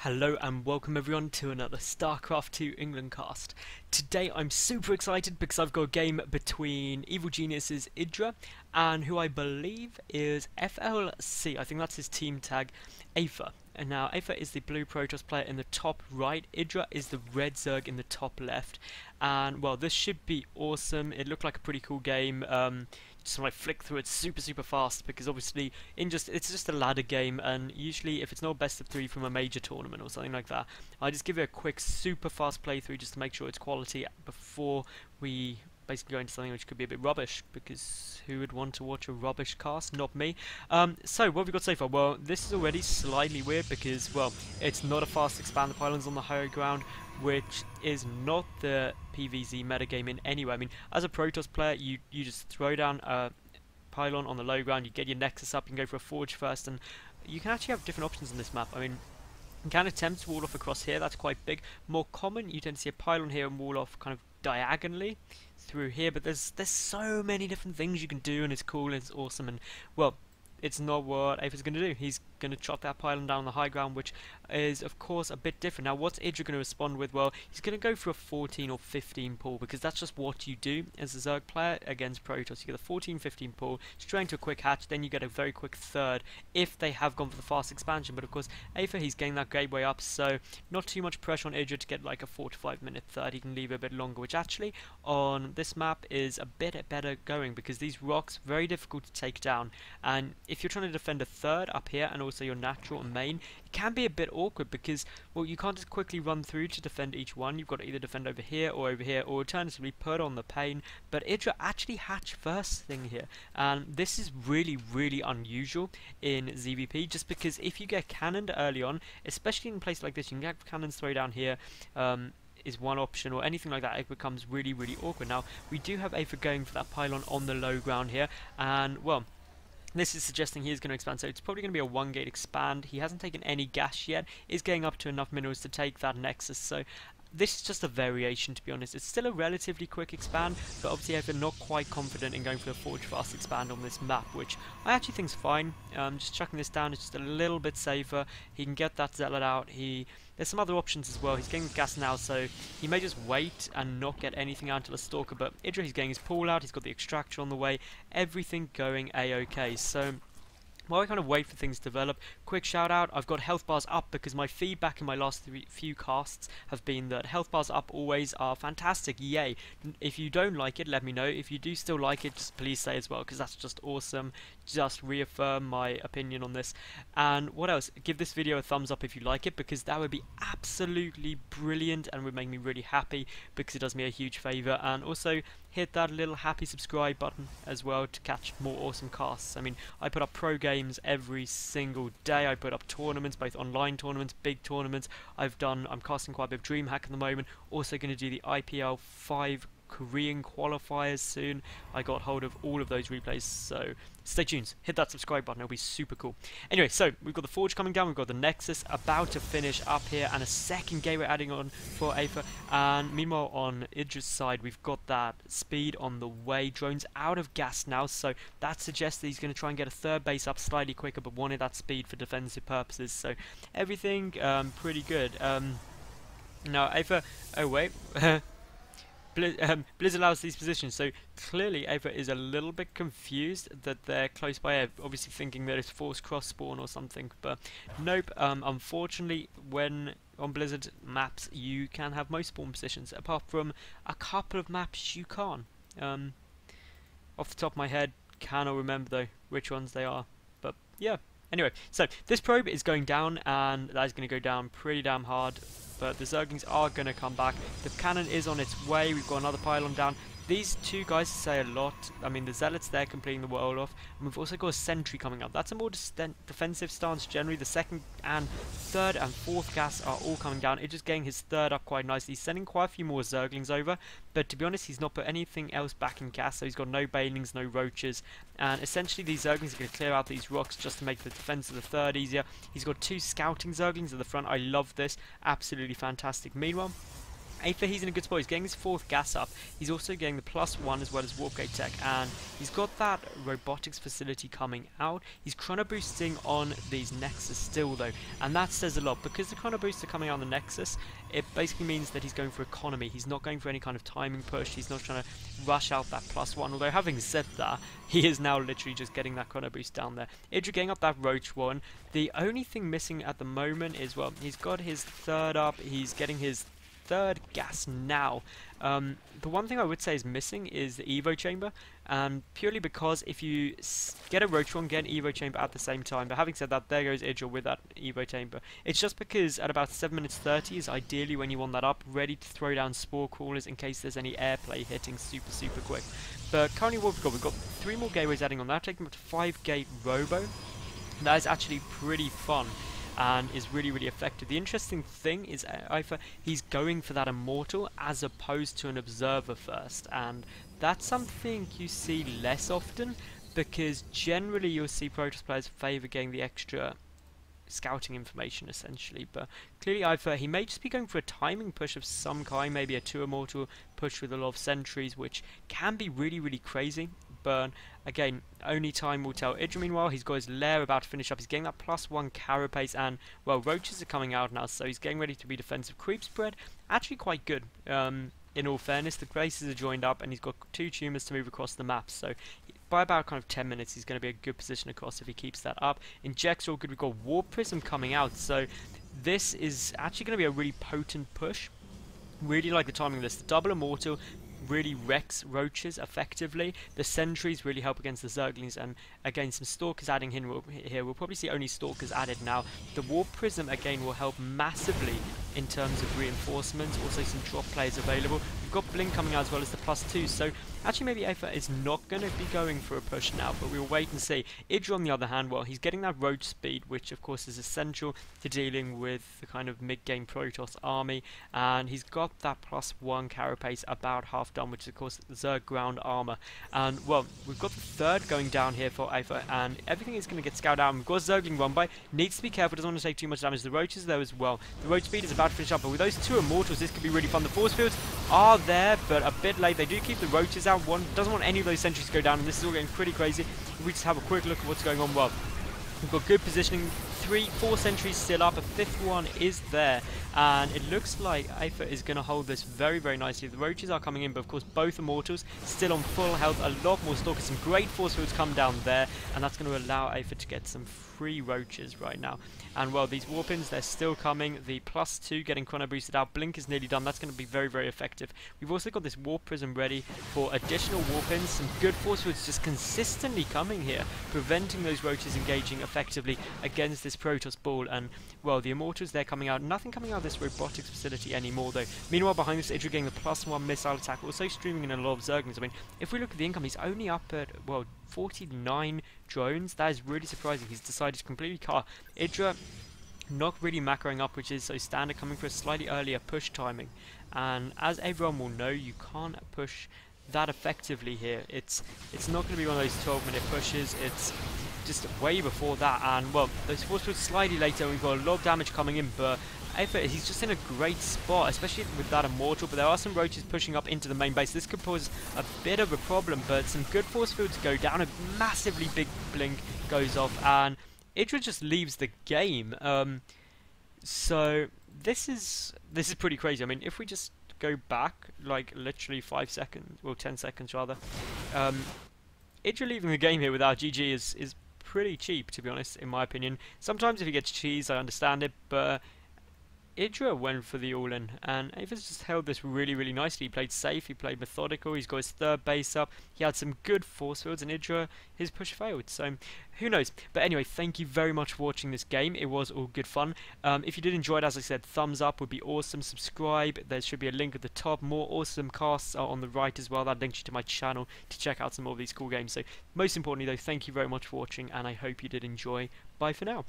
Hello and welcome everyone to another StarCraft 2 England cast. Today I'm super excited because I've got a game between Evil Genius's EGIdrA and who I believe is fLc, I think that's his team tag, EIFER. And now EIFER is the blue Protoss player in the top right, EGIdrA is the red Zerg in the top left. And well, this should be awesome. It looked like a pretty cool game. Just want to flick through it super fast because obviously it's just a ladder game, and usually if it's not best of 3 from a major tournament or something like that, I just give it a quick super fast playthrough just to make sure it's quality before we basically go into something which could be a bit rubbish, because who would want to watch a rubbish cast? Not me. So what have we got so far? Well, this is already slightly weird because, well, it's not a fast expand, the pylons on the higher ground, which is not the PvZ metagame in any way. I mean, as a Protoss player, you just throw down a pylon on the low ground, you get your Nexus up, you can go for a Forge first, and you can actually have different options on this map. I mean, you can attempt to wall off across here, that's quite big. More common, you tend to see a pylon here and wall off kind of diagonally through here, but there's so many different things you can do, and it's cool and it's awesome, and well, it's not what EIFER's going to do. He's going to chop that pylon down the high ground, which is of course a bit different. Now what's EGIdrA going to respond with? Well, he's going to go for a 14 or 15 pull, because that's just what you do as a Zerg player against Protoss. You get a 14-15 pull, straight into a quick hatch, then you get a very quick third if they have gone for the fast expansion. But of course EIFER, he's getting that gateway up, so not too much pressure on EGIdrA to get like a 4 to 5 minute third. He can leave it a bit longer, which actually on this map is a bit better going, because these rocks very difficult to take down, and if you're trying to defend a third up here and also your natural and main, it can be a bit awkward because, well, you can't just quickly run through to defend each one. You've got to either defend over here, or alternatively put on the pain. But EGIdrA actually hatched first thing here, and this is really unusual in ZvP, just because if you get cannoned early on, especially in a place like this, you can get cannons throw down here, is one option, or anything like that. It becomes really awkward. Now we do have EIFER going for that pylon on the low ground here, and well, this is suggesting he is going to expand, so it's probably going to be a 1 gate expand. He hasn't taken any gas yet, is getting up to enough minerals to take that Nexus, so this is just a variation, to be honest. It's still a relatively quick expand, but obviously I've been not quite confident in going for the Forge fast expand on this map, which I actually think is fine. Just chucking this down is just a little bit safer. He can get that Zealot out. There's some other options as well. He's getting gas now, so he may just wait and not get anything out until a Stalker, but EGIdrA, he's getting his pool out, he's got the Extractor on the way, everything going a-okay. So while I kind of wait for things to develop, quick shout out, I've got health bars up because my feedback in my last few casts have been that health bars up always are fantastic, yay. If you don't like it, let me know. If you do still like it, just please say as well, because that's just awesome. Just reaffirm my opinion on this. And what else? Give this video a thumbs up if you like it, because that would be absolutely brilliant and would make me really happy, because it does me a huge favour. And also hit that little happy subscribe button as well to catch more awesome casts. I mean, I put up pro games every single day. I put up tournaments, both online tournaments, big tournaments. I'm casting quite a bit of DreamHack at the moment. Also going to do the IPL 5 Korean qualifiers soon. I got hold of all of those replays, so stay tuned, hit that subscribe button, it'll be super cool. Anyway, so we've got the Forge coming down, we've got the Nexus about to finish up here, and a second gateway adding on for EIFER. And meanwhile on EGIdRA's side, we've got that speed on the way. Drone's out of gas now, so that suggests that he's going to try and get a third base up slightly quicker, but wanted that speed for defensive purposes, so everything pretty good. Now EIFER, oh wait, Blizz allows these positions, so clearly EIFER is a little bit confused that they're close by, obviously thinking that it's forced cross spawn or something, but nope. Unfortunately, when on Blizzard maps you can have most spawn positions, apart from a couple of maps you can't. Off the top of my head, cannot remember though which ones they are, but yeah. Anyway, so this probe is going down, and that is going to go down pretty damn hard, but the Zerglings are going to come back. The cannon is on its way. We've got another pylon down. These two guys say a lot. I mean, the Zealots there completing the world off, and we've also got a sentry coming up. That's a more defensive stance generally. The second and third and fourth gas are all coming down. It's just getting his third up quite nicely. He's sending quite a few more Zerglings over, but to be honest, he's not put anything else back in gas, so he's got no Banelings, no Roaches, and essentially these Zerglings are going to clear out these rocks just to make the defense of the third easier. He's got 2 scouting Zerglings at the front. I love this. Absolutely fantastic. Meanwhile, EightFR, he's in a good spot. He's getting his 4th gas up. He's also getting the +1 as well as warp gate tech, and he's got that robotics facility coming out. He's chrono boosting on these Nexus still though, and that says a lot because the chrono boosts are coming out on the Nexus. It basically means that he's going for economy. He's not going for any kind of timing push. He's not trying to rush out that +1. Although having said that, he is now literally just getting that chrono boost down there. EGIdrA getting up that Roach one. The only thing missing at the moment is, well, he's got his 3rd up. He's getting his 3rd gas now. The one thing I would say is missing is the Evo chamber, and purely because if you get a Roach one, get an Evo chamber at the same time. But having said that, there goes EGIdrA with that Evo chamber. It's just because at about 7 minutes 30 is ideally when you want that up, ready to throw down spore crawlers in case there's any airplay hitting super quick. But currently what we've got 3 more gateways adding on that, taking up to 5 gate robo. That is actually pretty fun and is really effective. The interesting thing is EightFR, he's going for that immortal as opposed to an observer first, and that's something you see less often because generally you'll see Protoss players favour getting the extra scouting information essentially, but clearly EightFR, he may just be going for a timing push of some kind, maybe a 2 immortal push with a lot of sentries, which can be really crazy. Burn. Again, only time will tell. EGIdrA, meanwhile, he's got his lair about to finish up. He's getting that +1 carapace, and, well, roaches are coming out now, so he's getting ready to be defensive. Creep spread, actually quite good. In all fairness, the bases are joined up, and he's got 2 tumors to move across the map, so by about kind of 10 minutes, he's going to be a good position across if he keeps that up. Injects all good. We've got Warp Prism coming out, so this is actually going to be a really potent push. Really like the timing of this. The double immortal really wrecks roaches effectively. The sentries really help against the zerglings, and again some stalkers adding in here. We'll probably see only stalkers added now. The warp prism again will help massively in terms of reinforcements. Also some drop players available. We've got blink coming out as well as the +2, so actually maybe EightFR is not going to be going for a push now, but we'll wait and see. EGIdrA on the other hand, well, he's getting that roach speed, which of course is essential to dealing with the kind of mid-game Protoss army, and he's got that +1 carapace about half done, which is of course Zerg ground armor. And well, we've got the 3rd going down here for EightFR, and everything is going to get scouted out. And we've got Zergling run by, needs to be careful, doesn't want to take too much damage. The roaches there as well. The roach speed is about to finish up, but with those 2 immortals, this could be really fun. The force fields are there, but a bit late. They do keep the roaches out. One doesn't want any of those sentries to go down, and this is all getting pretty crazy. If we just have a quick look at what's going on, well, we've got good positioning, 4 sentries still up, a 5th one is there, and it looks like EightFR is going to hold this very nicely. The roaches are coming in, but of course both immortals still on full health, a lot more stalkers, some great force fields come down there, and that's going to allow EightFR to get some free roaches right now. And well, these warpins, they're still coming. The +2 getting chrono boosted out. Blink is nearly done. That's going to be very effective. We've also got this warp prism ready for additional warpins. Some good force fields just consistently coming here, preventing those roaches engaging effectively against this Protoss ball. And well, the immortals, they're coming out. Nothing coming out of this robotics facility anymore though. Meanwhile, behind this, EGIdrA getting the +1 missile attack, also streaming in a lot of zerglings. I mean, if we look at the income, he's only up at, well, 49 drones. That is really surprising. He's decided to completely cut. EGIdrA not really macroing up, which is so standard, coming for a slightly earlier push timing. And as everyone will know, you can't push that effectively here. It's not going to be one of those 12-minute pushes. It's just way before that. And well, those force fields slightly later. We've got a lot of damage coming in, but EightFR, he's just in a great spot, especially with that immortal. But there are some roaches pushing up into the main base. This could pose a bit of a problem, but some good force fields go down. A massively big blink goes off, and EGIdrA just leaves the game. So this is pretty crazy. I mean, if we just go back like literally 5 seconds, well 10 seconds rather, EGIdrA leaving the game here without GG is pretty cheap, to be honest, in my opinion. Sometimes if he gets cheese, I understand it, but EGIdrA went for the all-in, and EightFR's just held this really nicely. He played safe, he played methodical, he's got his 3rd base up, he had some good force fields, and EGIdrA, his push failed, so who knows. But anyway, thank you very much for watching this game. It was all good fun. If you did enjoy it, as I said, thumbs up would be awesome. Subscribe, there should be a link at the top. More awesome casts are on the right as well. That links you to my channel to check out some more of these cool games. So most importantly though, thank you very much for watching, and I hope you did enjoy. Bye for now.